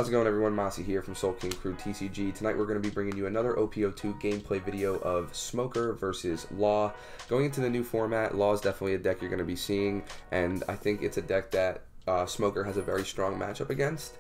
How's it going, everyone? Massy here from Soul King Crew TCG. Tonight we're going to be bringing you another OP-02 gameplay video of Smoker versus Law. Going into the new format, Law is definitely a deck you're going to be seeing, and I think it's a deck that Smoker has a very strong matchup against.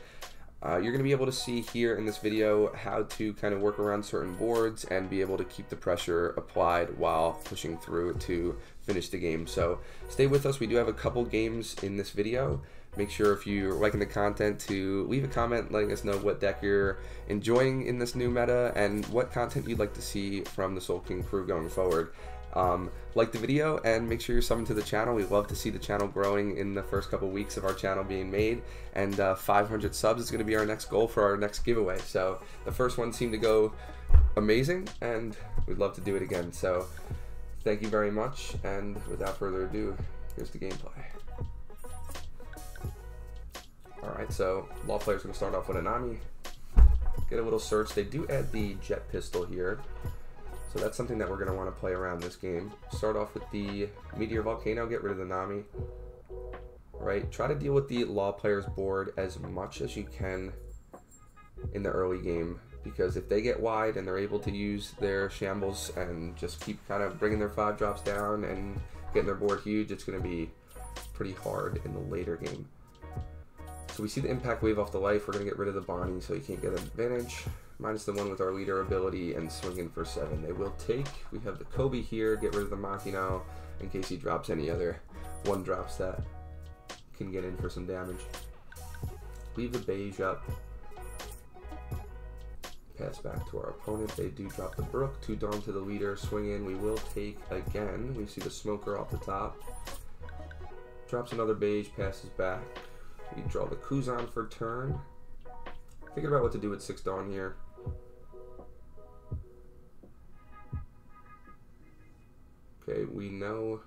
You're going to be able to see here in this video how to kind of work around certain boards and be able to keep the pressure applied while pushing through to finish the game. So stay with us. We do have a couple games in this video. Make sure if you're liking the content to leave a comment letting us know what deck you're enjoying in this new meta and what content you'd like to see from the Soul King crew going forward. Like the video and make sure you're subbing to the channel. We love to see the channel growing in the first couple weeks of our channel being made, and 500 subs is going to be our next goal for our next giveaway. So the first one seemed to go amazing and we'd love to do it again. So thank you very much, and without further ado, here's the gameplay. Alright, so Law player's going to start off with a Nami. Get a little search. They do add the jet pistol here, so that's something that we're going to want to play around this game. Start off with the Meteor Volcano, get rid of the Nami. Right, try to deal with the Law player's board as much as you can in the early game, because if they get wide and they're able to use their shambles and just keep kind of bringing their 5-drops down and getting their board huge, it's going to be pretty hard in the later game. So we see the impact wave off the life. We're going to get rid of the Bonnie so he can't get an advantage. Minus the 1 with our leader ability and swinging for 7. They will take. We have the Kobe here. Get rid of the Machino in case he drops any other 1-drops that can get in for some damage. Leave the beige up. Pass back to our opponent. They do drop the Brook. 2 Dawn to the leader. Swing in. We will take again. We see the Smoker off the top. Drops another beige. Passes back. We draw the Kuzan for turn. Thinking about what to do with 6 Dawn here. Okay, we know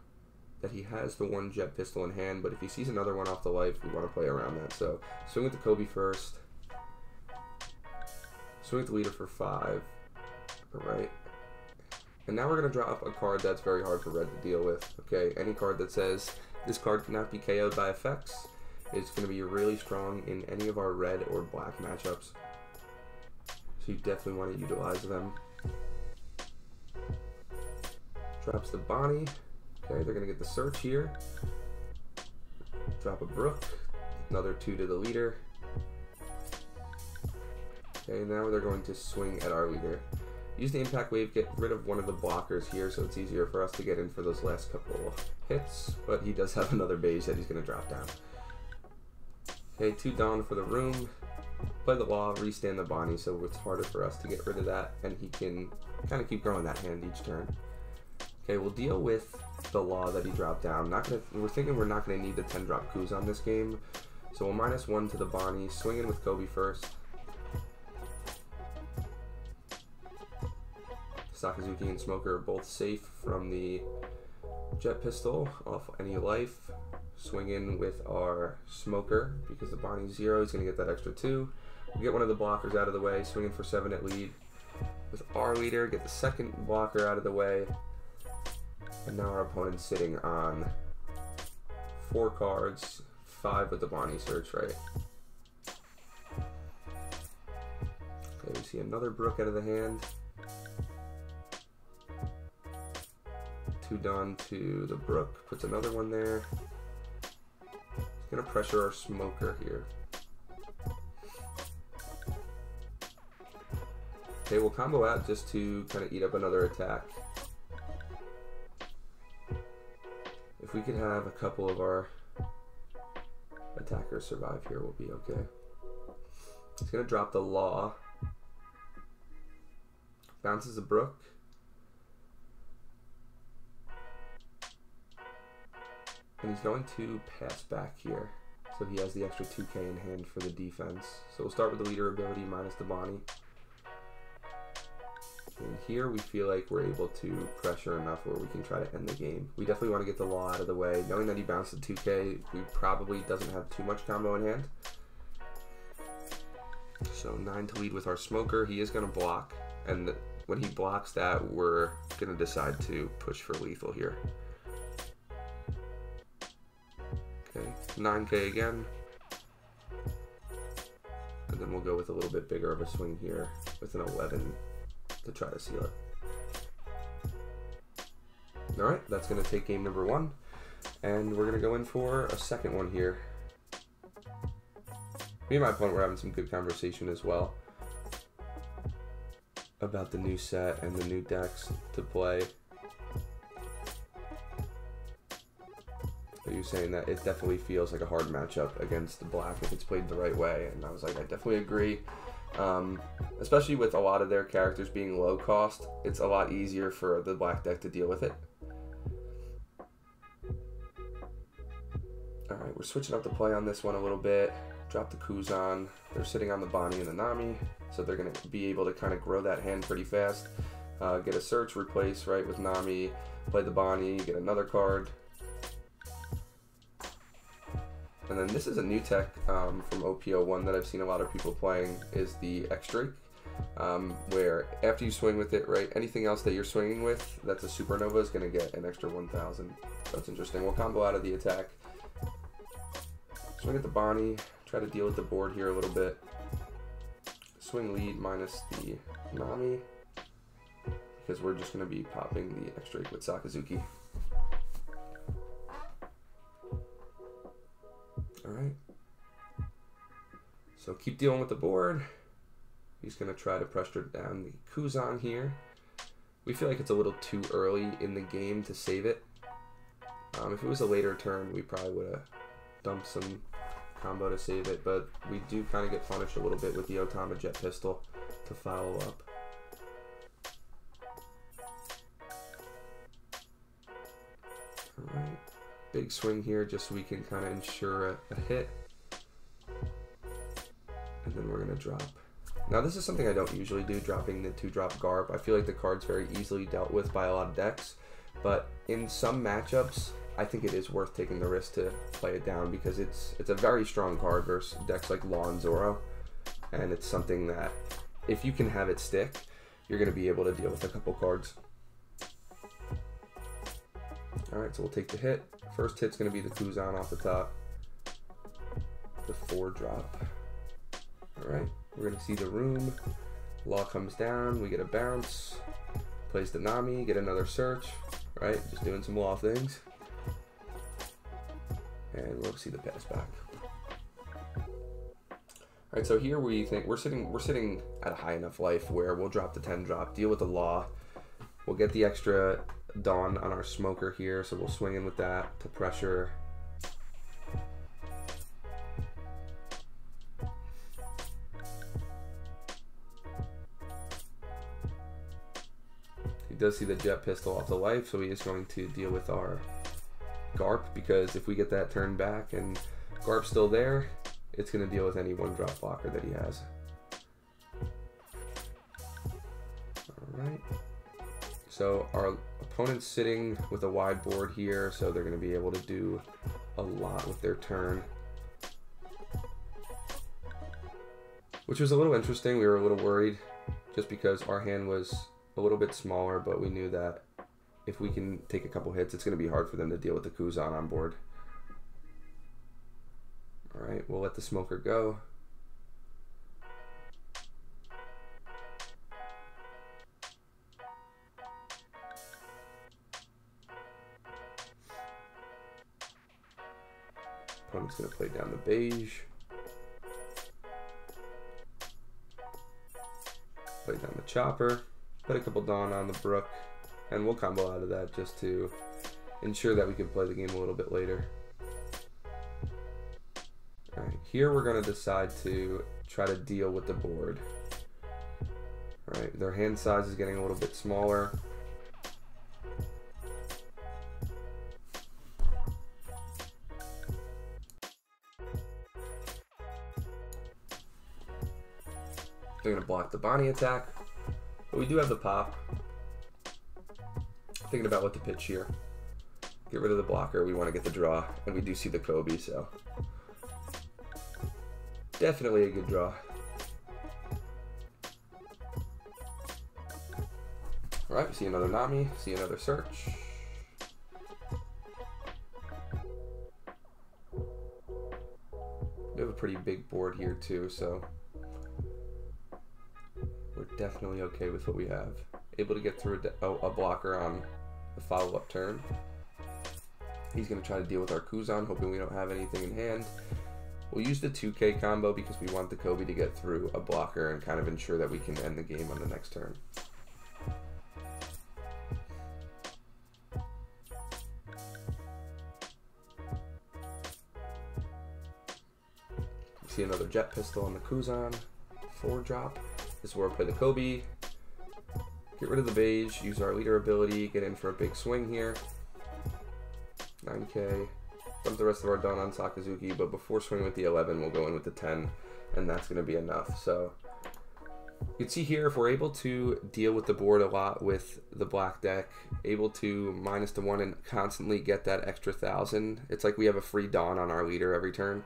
that he has the 1 jet pistol in hand, but if he sees another one off the life, we want to play around that. So swing with the Kobe first. Swing with the leader for 5. Alright. And now we're going to drop a card that's very hard for red to deal with. Okay, any card that says this card cannot be KO'd by effects is going to be really strong in any of our red or black matchups. So you definitely want to utilize them. Drops the Bonnie. Okay, they're going to get the search here. Drop a Brook. Another 2 to the leader. Okay, now they're going to swing at our leader. Use the impact wave, get rid of one of the blockers here so it's easier for us to get in for those last couple hits, but he does have another beige that he's going to drop down. Okay, 2 Dawn for the room. Play the Law, restand the Bonnie, so it's harder for us to get rid of that, and he can kind of keep growing that hand each turn. Okay, we'll deal with the Law that he dropped down. We're thinking we're not going to need the 10-drop Kuzan this game, so we'll minus 1 to the Bonnie, swing in with Kobe first. Sakazuki and Smoker are both safe from the jet pistol off any life. Swing in with our Smoker because the Bonnie's 0. He's going to get that extra 2. We'll get one of the blockers out of the way. Swing in for 7 at lead. With our leader, get the second blocker out of the way. And now our opponent's sitting on 4 cards, 5 with the Bonnie search, right? Okay, we see another Brook out of the hand. 2 Dawn to the Brook, puts another one there. He's gonna pressure our Smoker here. Okay, we'll combo out just to kind of eat up another attack. If we could have a couple of our attackers survive here, we'll be okay. He's gonna drop the Law. Bounces the Brook. And he's going to pass back here, so he has the extra 2k in hand for the defense. So we'll start with the leader ability minus the Bonnie. And here we feel like we're able to pressure enough where we can try to end the game. We definitely want to get the Law out of the way. Knowing that he bounced the 2k, he probably doesn't have too much combo in hand. So 9 to lead with our Smoker. He is going to block, and when he blocks that, we're going to decide to push for lethal here. Okay, 9k again. And then we'll go with a little bit bigger of a swing here with an 11 to try to seal it. All right, that's going to take game number 1, and we're going to go in for a second one here. Me and my opponent were having some good conversation as well about the new set and the new decks to play. He was saying that it definitely feels like a hard matchup against the black if it's played the right way, and I was like, I definitely agree. Especially with a lot of their characters being low cost, it's a lot easier for the black deck to deal with it. Alright, we're switching up the play on this one a little bit. Drop the Kuzan. They're sitting on the Bonnie and the Nami, so they're going to be able to kind of grow that hand pretty fast. Get a search, replace, right, with Nami, play the Bonnie, get another card. And then this is a new tech from OP-01 that I've seen a lot of people playing, is the X-Drake, where after you swing with it, right, anything else that you're swinging with that's a supernova is going to get an extra 1,000. That's interesting. We'll combo out of the attack. Swing at the Bonnie, try to deal with the board here a little bit. Swing lead minus the Nami, because we're just going to be popping the X-Drake with Sakazuki. Alright, so keep dealing with the board. He's going to try to pressure down the Kuzan here. We feel like it's a little too early in the game to save it. If it was a later turn, we probably would have dumped some combo to save it, but we do kind of get punished a little bit with the Otama Jet Pistol to follow up. Alright. Big swing here just so we can kind of ensure a hit, and then we're going to drop. Now this is something I don't usually do, dropping the 2-drop Garp. I feel like the card's very easily dealt with by a lot of decks, but in some matchups I think it is worth taking the risk to play it down, because it's a very strong card versus decks like Law and Zoro, and it's something that if you can have it stick, you're going to be able to deal with a couple cards. Alright, so we'll take the hit. First hit's going to be the Kuzan off the top. The 4-drop. Alright, we're going to see the room. Law comes down, we get a bounce. Plays the Nami, get another search. Right, just doing some Law things. And we'll see the pass back. Alright, so here we think we're sitting at a high enough life where we'll drop the 10-drop, deal with the Law. We'll get the extra Dawn on our smoker here, so we'll swing in with that to pressure. He does see the Jet Pistol off the life, so he is going to deal with our Garp, because if we get that turn back and Garp's still there, it's going to deal with any 1-drop blocker that he has. Alright. So our opponent's sitting with a wide board here, so they're going to be able to do a lot with their turn. Which was a little interesting. We were a little worried just because our hand was a little bit smaller, but we knew that if we can take a couple hits, it's going to be hard for them to deal with the Kuzan on board. Alright, we'll let the smoker go. Opponent's going to play down the beige. Play down the chopper. Put a couple Dawn on the Brook. And we'll combo out of that just to ensure that we can play the game a little bit later. Alright, here we're going to decide to try to deal with the board. Alright, their hand size is getting a little bit smaller. They're going to block the Bonnie attack, but we do have the pop. Thinking about what to pitch here. Get rid of the blocker, we want to get the draw, and we do see the Kobe, so definitely a good draw. Alright, we see another Nami, see another search. We have a pretty big board here too, so definitely okay with what we have. Able to get through a blocker on the follow-up turn. He's going to try to deal with our Kuzan, hoping we don't have anything in hand. We'll use the 2K combo because we want the Kobe to get through a blocker and kind of ensure that we can end the game on the next turn. See another Jet Pistol on the Kuzan. 4-drop. This is where we'll play the Kobe. Get rid of the beige, use our leader ability, get in for a big swing here. 9K. Dump the rest of our done on Sakazuki, but before swinging with the 11, we'll go in with the 10, and that's going to be enough. So you can see here, if we're able to deal with the board a lot with the black deck, able to minus the 1 and constantly get that extra 1,000, it's like we have a free Dawn on our leader every turn.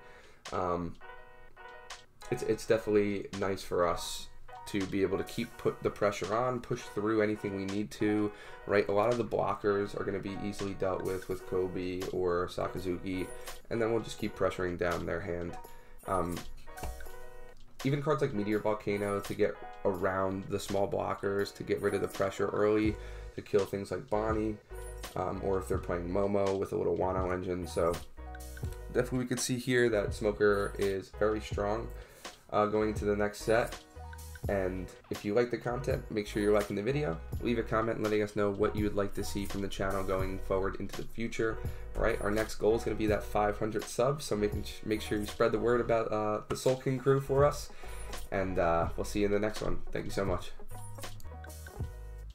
It's definitely nice for us to be able to put the pressure on, push through anything we need to, right? A lot of the blockers are going to be easily dealt with Kobe or Sakazuki, and then we'll just keep pressuring down their hand. Even cards like Meteor Volcano to get around the small blockers, to get rid of the pressure early, to kill things like Bonnie, or if they're playing Momo with a little Wano engine. So definitely we could see here that Smoker is very strong going into the next set. And if you like the content, make sure you're liking the video. Leave a comment letting us know what you would like to see from the channel going forward into the future. All right, our next goal is going to be that 500 subs, so make sure you spread the word about the Soul King crew for us. And we'll see you in the next one. Thank you so much.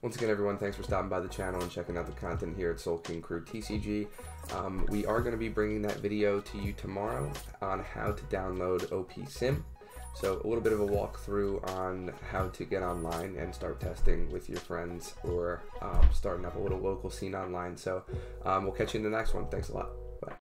Once again, everyone, thanks for stopping by the channel and checking out the content here at Soul King Crew TCG. We are going to be bringing that video to you tomorrow on how to download OP Sim. So a little bit of a walkthrough on how to get online and start testing with your friends, or starting up a little local scene online. So we'll catch you in the next one. Thanks a lot.